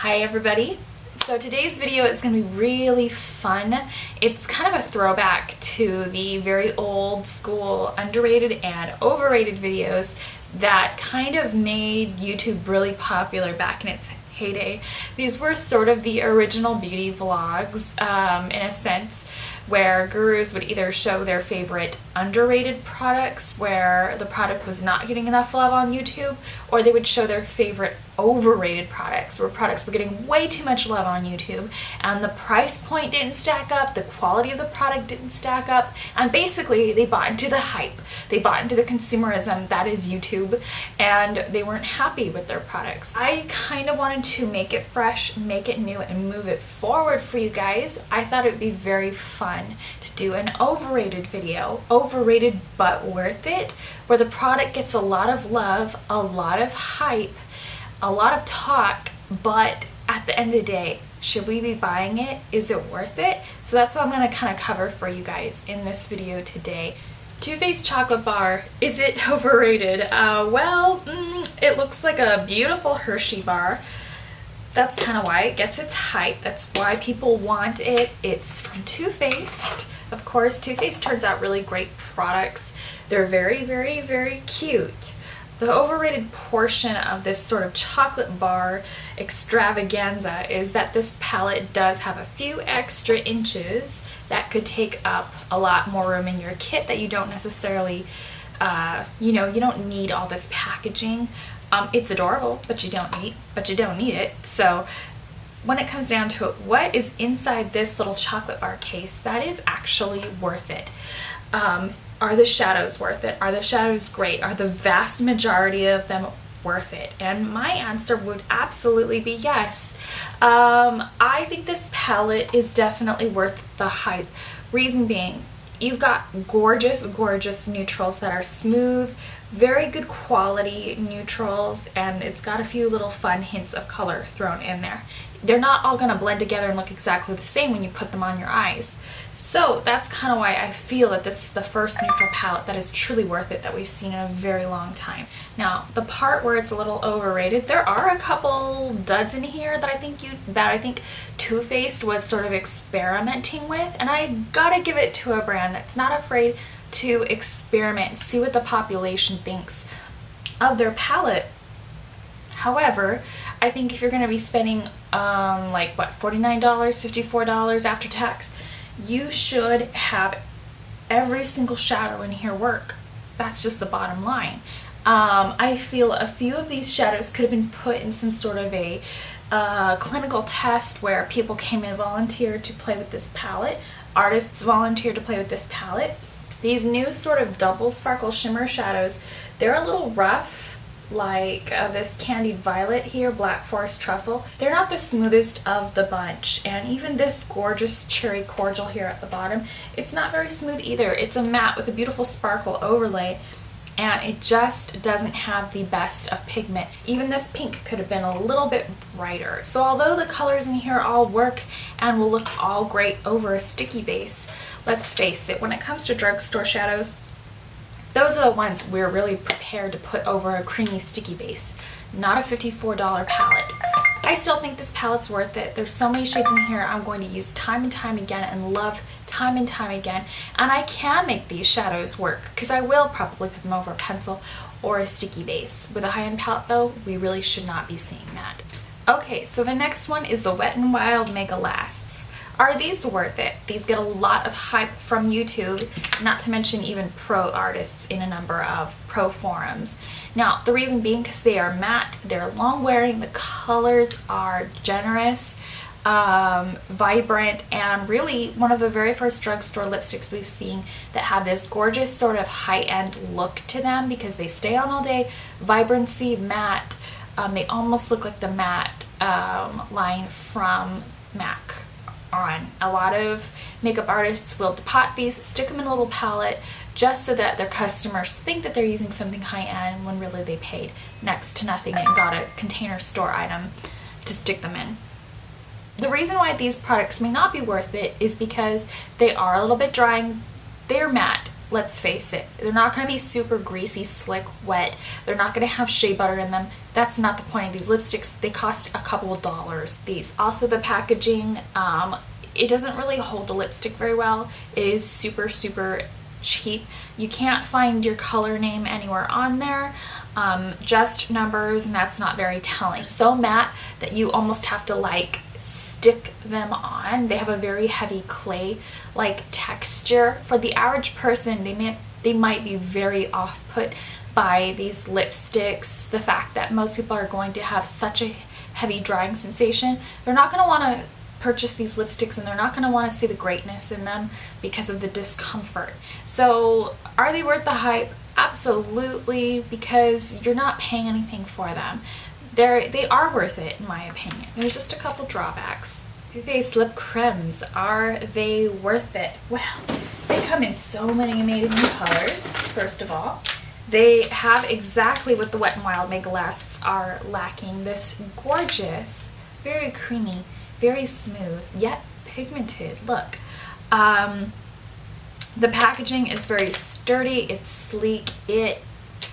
Hi everybody. So today's video is going to be really fun. It's kind of a throwback to the very old school underrated and overrated videos that kind of made YouTube really popular back in its heyday. These were sort of the original beauty vlogs in a sense, where gurus would either show their favorite underrated products where the product was not getting enough love on YouTube, or they would show their favorite overrated products where products were getting way too much love on YouTube and the price point didn't stack up, the quality of the product didn't stack up, and basically they bought into the hype. They bought into the consumerism that is YouTube, and they weren't happy with their products. I kind of wanted to make it fresh, make it new, and move it forward for you guys. I thought it would be very fun to do an overrated video, overrated but worth it, where the product gets a lot of love, a lot of hype, a lot of talk, but at the end of the day, should we be buying it? Is it worth it? So that's what I'm going to kind of cover for you guys in this video today. Too Faced chocolate bar, is it overrated? It looks like a beautiful Hershey bar. That's kind of why it gets its hype. That's why people want it. It's from Too Faced. Of course, Too Faced turns out really great products. They're very, very, very cute. The overrated portion of this sort of chocolate bar extravaganza is that this palette does have a few extra inches that could take up a lot more room in your kit that you don't necessarily, you don't need all this packaging. It's adorable, but you don't need it. So when it comes down to it, what is inside this little chocolate bar case, that is actually worth it. Are the shadows worth it? Are the shadows great? Are the vast majority of them worth it? And my answer would absolutely be yes. I think this palette is definitely worth the hype. Reason being, you've got gorgeous, gorgeous neutrals that are smooth, very good quality neutrals, and it's got a few little fun hints of color thrown in there. They're not all going to blend together and look exactly the same when you put them on your eyes. So that's kind of why I feel that this is the first neutral palette that is truly worth it that we've seen in a very long time. Now, the part where it's a little overrated, there are a couple duds in here that I think Too Faced was sort of experimenting with, and I gotta give it to a brand that's not afraid to experiment and see what the population thinks of their palette. However, I think if you're going to be spending $49, $54 after tax, you should have every single shadow in here work. That's just the bottom line. I feel a few of these shadows could have been put in some sort of a clinical test where people came in and volunteered to play with this palette. Artists volunteered to play with this palette. These new sort of double sparkle shimmer shadows, they're a little rough, like this Candied Violet here, Black Forest Truffle. They're not the smoothest of the bunch, and even this gorgeous Cherry Cordial here at the bottom, it's not very smooth either. It's a matte with a beautiful sparkle overlay, and it just doesn't have the best of pigment. Even this pink could have been a little bit brighter. So although the colors in here all work and will look all great over a sticky base, let's face it, when it comes to drugstore shadows, those are the ones we're really prepared to put over a creamy sticky base, not a $54 palette. I still think this palette's worth it. There's so many shades in here I'm going to use time and time again and love time and time again. And I can make these shadows work because I will probably put them over a pencil or a sticky base. With a high-end palette though, we really should not be seeing that. Okay, so the next one is the Wet n Wild Megalasts. Are these worth it? These get a lot of hype from YouTube, not to mention even pro artists in a number of pro forums. Now, the reason being because they are matte, they're long wearing, the colors are generous, vibrant, and really one of the very first drugstore lipsticks we've seen that have this gorgeous sort of high-end look to them because they stay on all day, vibrancy, matte. They almost look like the matte line from MAC. A lot of makeup artists will depot these, stick them in a little palette just so that their customers think that they're using something high-end when really they paid next to nothing and got a container store item to stick them in. The reason why these products may not be worth it is because they are a little bit drying, they're matte, let's face it, they're not going to be super greasy, slick, wet. They're not going to have shea butter in them. That's not the point of these lipsticks. They cost a couple of dollars. These also, the packaging, it doesn't really hold the lipstick very well. It is super cheap. You can't find your color name anywhere on there, just numbers, and that's not very telling. So matte that you almost have to like stick them on. They have a very heavy clay like texture. For the average person, they might be very off-put by these lipsticks. The fact that most people are going to have such a heavy drying sensation, they're not going to want to purchase these lipsticks, and they're not going to want to see the greatness in them because of the discomfort. So are they worth the hype? Absolutely, because you're not paying anything for them. They are worth it, in my opinion. There's just a couple drawbacks. Too Faced lip cremes, are they worth it? Well, they come in so many amazing colors. First of all, they have exactly what the Wet n Wild Megalasts are lacking. This gorgeous, very creamy, very smooth, yet pigmented look. The packaging is very sturdy, it's sleek, it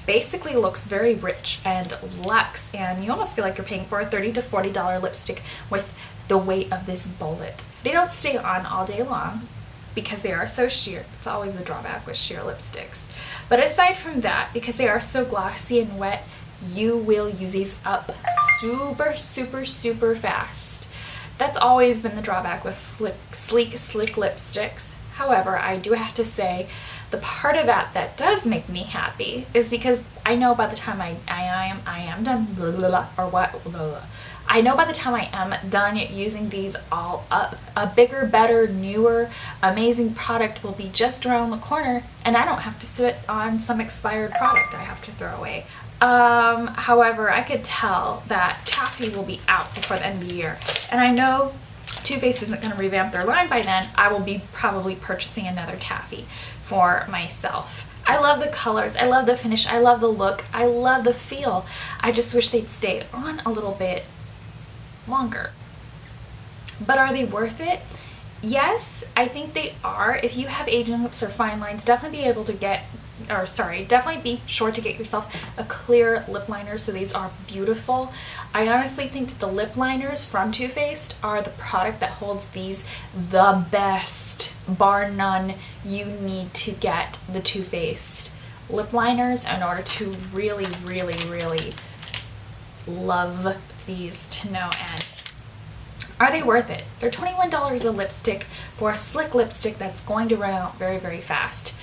basically looks very rich and luxe, and you almost feel like you're paying for a $30 to $40 lipstick with the weight of this bullet. They don't stay on all day long because they are so sheer. It's always the drawback with sheer lipsticks. But aside from that, because they are so glossy and wet, you will use these up super fast. That's always been the drawback with sleek lipsticks. However, I do have to say, the part of that does make me happy is because I know by the time I am done, I know by the time I am done using these all up, a bigger, better, newer, amazing product will be just around the corner, and I don't have to sit on some expired product I have to throw away. However, I could tell that taffy will be out before the end of the year, and I know Too Faced isn't going to revamp their line by then. I will be probably purchasing another taffy for myself. I love the colors, I love the finish, I love the look, I love the feel. I just wish they'd stayed on a little bit longer. But are they worth it? Yes, I think they are. If you have aging lips or fine lines, definitely be sure to get yourself a clear lip liner. So these are beautiful. I honestly think that the lip liners from Too Faced are the product that holds these the best, bar none. You need to get the Too Faced lip liners in order to really love these to no end. Are they worth it? They're $21 a lipstick for a slick lipstick that's going to run out very fast.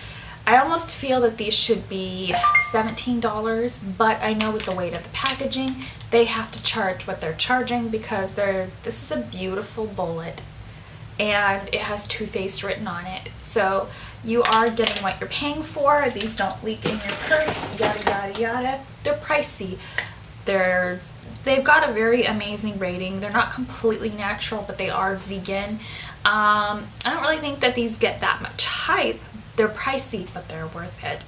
I almost feel that these should be $17, but I know with the weight of the packaging, they have to charge what they're charging because this is a beautiful bullet and it has Too Faced written on it. So you are getting what you're paying for. These don't leak in your purse, yada. They're pricey. They've got a very amazing rating. They're not completely natural, but they are vegan. I don't really think that these get that much hype. They're pricey, but they're worth it.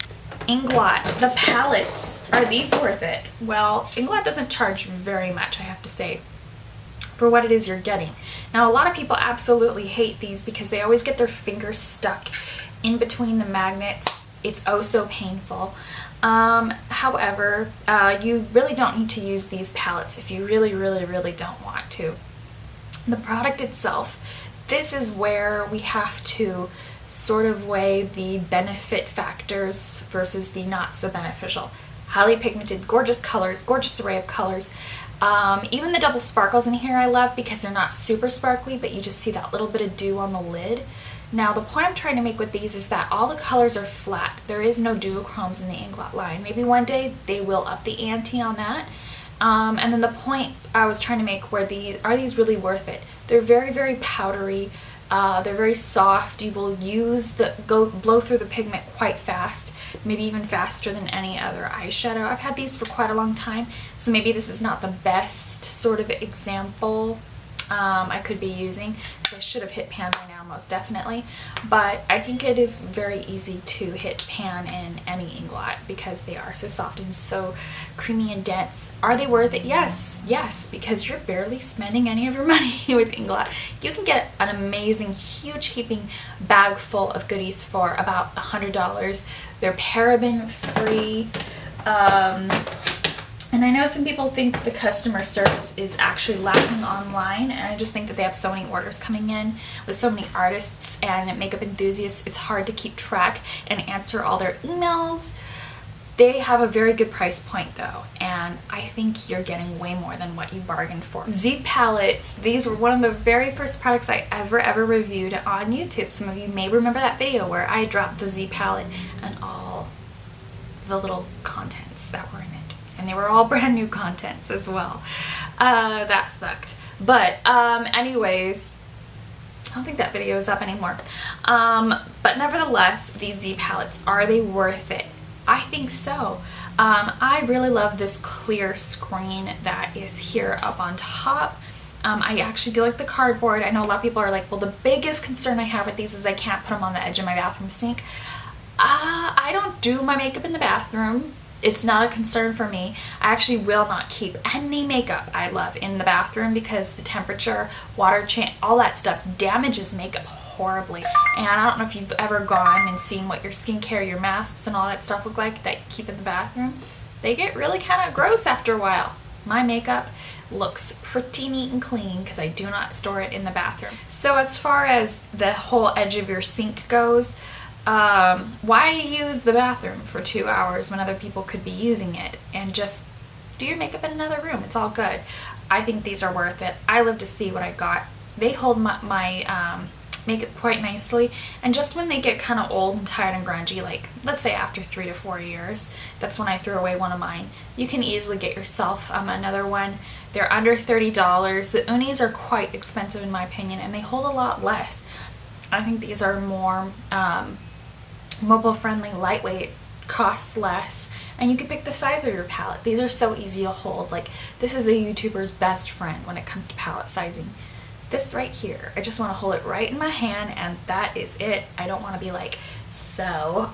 Inglot, the palettes, are these worth it? Well, Inglot doesn't charge very much, I have to say, for what it is you're getting. Now, a lot of people absolutely hate these because they always get their fingers stuck in between the magnets. It's oh so painful. However, you really don't need to use these palettes if you really don't want to. The product itself, this is where we have to sort of weigh the benefit factors versus the not so beneficial. Highly pigmented, gorgeous colors, gorgeous array of colors. Even the double sparkles in here I love because they're not super sparkly, but you just see that little bit of dew on the lid. Now, the point I'm trying to make with these is that all the colors are flat. There is no duochromes in the Inglot line. Maybe one day they will up the ante on that. And then the point I was trying to make are these really worth it? They're very powdery. They're very soft. You will blow through the pigment quite fast, maybe even faster than any other eyeshadow. I've had these for quite a long time, so maybe this is not the best sort of example I could be using. So I should have hit pan by now, most definitely. But I think it is very easy to hit pan in any Inglot because they are so soft and so creamy and dense. Are they worth it? Yes, yes, because you're barely spending any of your money with Inglot. You can get an amazing, huge heaping bag full of goodies for about $100. They're paraben free. And I know some people think the customer service is actually lacking online, and I just think that they have so many orders coming in with so many artists and makeup enthusiasts. It's hard to keep track and answer all their emails. They have a very good price point though, and I think you're getting way more than what you bargained for. ZPalettes, these were one of the very first products I ever reviewed on YouTube. Some of you may remember that video where I dropped the Z palette and all the little contents that were in it. And they were all brand new contents as well. That sucked. But anyways, I don't think that video is up anymore. But nevertheless, these ZPalettes, are they worth it? I think so. I really love this clear screen that is here up on top. I actually do like the cardboard. I know a lot of people are like, well, the biggest concern I have with these is I can't put them on the edge of my bathroom sink. I don't do my makeup in the bathroom. It's not a concern for me. I actually will not keep any makeup I love in the bathroom because the temperature, water change, all that stuff damages makeup horribly. And I don't know if you've ever gone and seen what your skincare, your masks and all that stuff look like that you keep in the bathroom. They get really kind of gross after a while. My makeup looks pretty neat and clean because I do not store it in the bathroom. So as far as the whole edge of your sink goes, why use the bathroom for 2 hours when other people could be using it, and just do your makeup in another room? It's all good. I think these are worth it. I love to see what I got. They hold my makeup quite nicely, and just when they get kind of old and tired and grungy, like let's say after 3 to 4 years, that's when I throw away one of mine. You can easily get yourself another one. They're under $30. The unis are quite expensive in my opinion, and they hold a lot less. I think these are more mobile friendly, lightweight, costs less, and you can pick the size of your palette. These are so easy to hold. Like, this is a YouTuber's best friend when it comes to palette sizing. This right here, I just want to hold it right in my hand and that is it. I don't want to be like so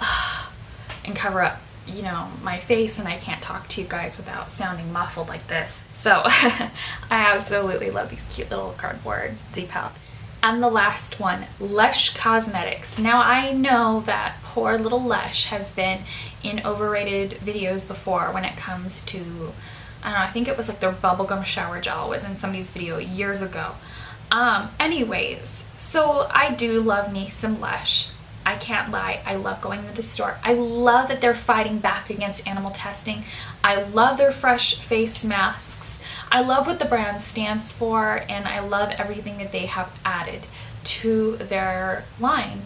and cover up, you know, my face, and I can't talk to you guys without sounding muffled like this. So I absolutely love these cute little cardboard ZPalettes. And the last one, LUSH Cosmetics. Now I know that poor little Lush has been in overrated videos before when it comes to, I don't know, I think it was like their bubblegum shower gel was in somebody's video years ago. Anyways, so I do love me some Lush. I can't lie, I love going to the store. I love that they're fighting back against animal testing. I love their fresh face masks. I love what the brand stands for, and I love everything that they have added to their line.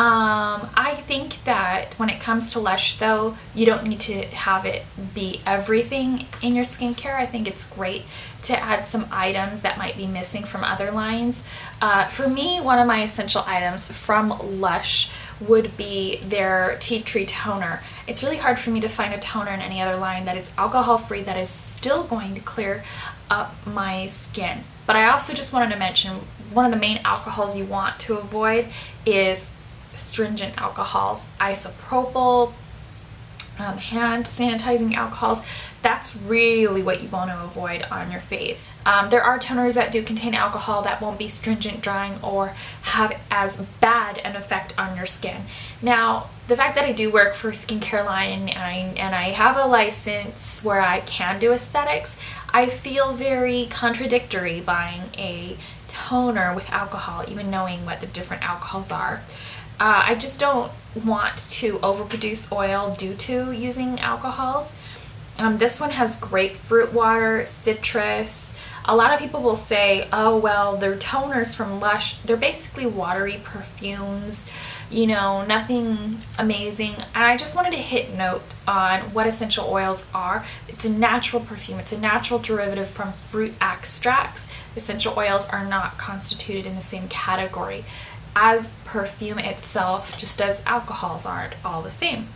I think that when it comes to Lush though, you don't need to have it be everything in your skincare. I think it's great to add some items that might be missing from other lines. For me, one of my essential items from Lush would be their tea tree toner. It's really hard for me to find a toner in any other line that is alcohol free that is still going to clear up my skin. But I also just wanted to mention one of the main alcohols you want to avoid is stringent alcohols, isopropyl, hand sanitizing alcohols. That's really what you want to avoid on your face. There are toners that do contain alcohol that won't be stringent, drying, or have as bad an effect on your skin. Now, the fact that I do work for a skincare line and I have a license where I can do aesthetics, I feel very contradictory buying a toner with alcohol, even knowing what the different alcohols are. I just don't want to overproduce oil due to using alcohols. This one has grapefruit water, citrus. A lot of people will say, oh well, their toners from Lush, they're basically watery perfumes, you know, nothing amazing. And I just wanted to hit note on what essential oils are. It's a natural perfume. It's a natural derivative from fruit extracts. Essential oils are not constituted in the same category as perfume itself, just as alcohols aren't all the same.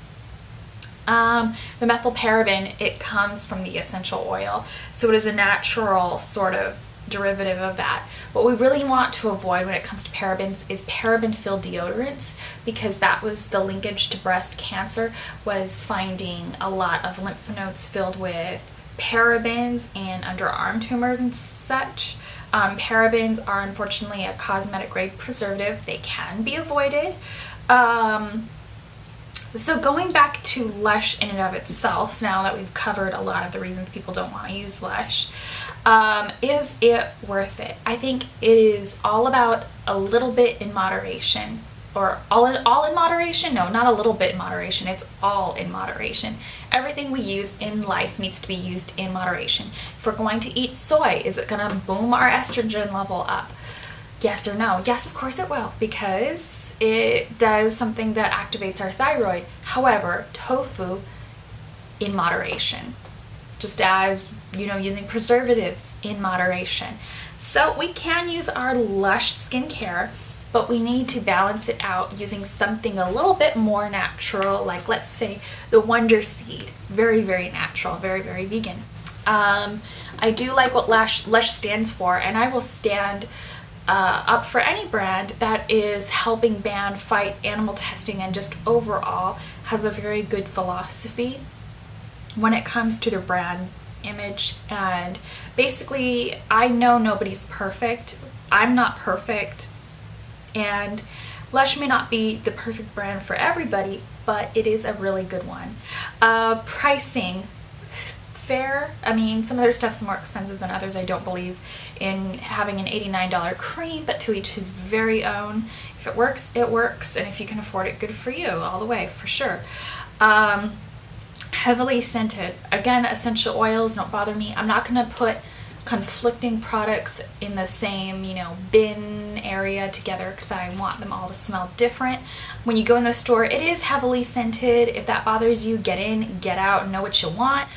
The methylparaben, it comes from the essential oil, so it is a natural sort of derivative of that. What we really want to avoid when it comes to parabens is paraben-filled deodorants, because that was the linkage to breast cancer, was finding a lot of lymph nodes filled with parabens and underarm tumors and such. Parabens are unfortunately a cosmetic grade preservative. They can be avoided. So going back to Lush in and of itself, now that we've covered a lot of the reasons people don't want to use Lush, is it worth it? I think it is all about a little bit in moderation, or all in moderation. No, not a little bit in moderation. It's all in moderation. Everything we use in life needs to be used in moderation. If we're going to eat soy, is it going to boom our estrogen level up? Yes or no? Yes, of course it will, because it does something that activates our thyroid. However, tofu, in moderation. Just as, you know, using preservatives in moderation. So we can use our Lush skincare, but we need to balance it out using something a little bit more natural, like let's say the Wonder Seed. Very, very natural, very, very vegan. I do like what Lush stands for, and I will stand up for any brand that is helping ban, fight animal testing, and just overall has a very good philosophy when it comes to their brand image. And basically, I know nobody's perfect. I'm not perfect, and Lush may not be the perfect brand for everybody, but it is a really good one. Pricing, fair. I mean, some of their stuff's more expensive than others. I don't believe in having an $89 cream, but to each his very own. If it works, it works, and if you can afford it, good for you, all the way, for sure. Heavily scented. Again, essential oils don't bother me. I'm not going to put conflicting products in the same, you know, bin area together, because I want them all to smell different. When you go in the store, it is heavily scented. If that bothers you, get in, get out, know what you want.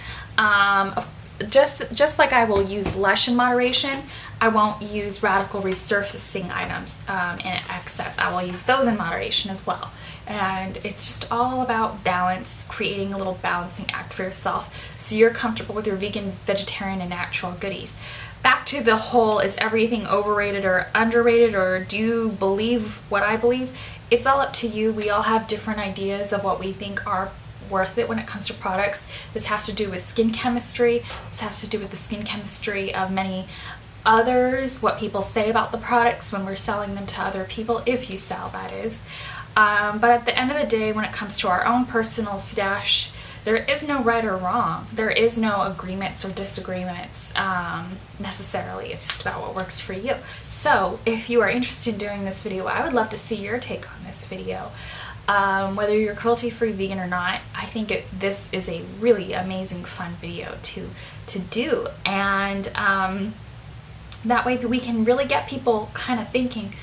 Just like I will use Lush in moderation, I won't use radical resurfacing items in excess. I will use those in moderation as well. And it's just all about balance, creating a little balancing act for yourself so you're comfortable with your vegan, vegetarian, and natural goodies. Back to the whole, is everything overrated or underrated, or do you believe what I believe? It's all up to you. We all have different ideas of what we think are worth it when it comes to products. This has to do with skin chemistry. This has to do with the skin chemistry of many others, what people say about the products when we're selling them to other people, if you sell, that is. But at the end of the day, when it comes to our own personal stash, there is no right or wrong. There is no agreements or disagreements necessarily. It's just about what works for you. So if you are interested in doing this video, I would love to see your take on this video. Whether you're cruelty-free vegan or not, I think this is a really amazing, fun video to do. And that way we can really get people kind of thinking,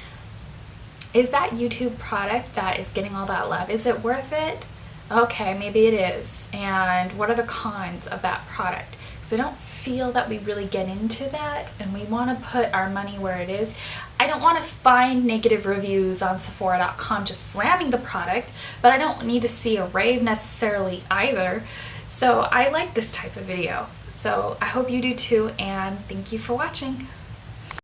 is that YouTube product that is getting all that love, is it worth it? Okay, maybe it is. And what are the cons of that product? Because I don't feel that we really get into that, and we want to put our money where it is. I don't want to find negative reviews on Sephora.com just slamming the product, but I don't need to see a rave necessarily either. So I like this type of video. So I hope you do too, and thank you for watching.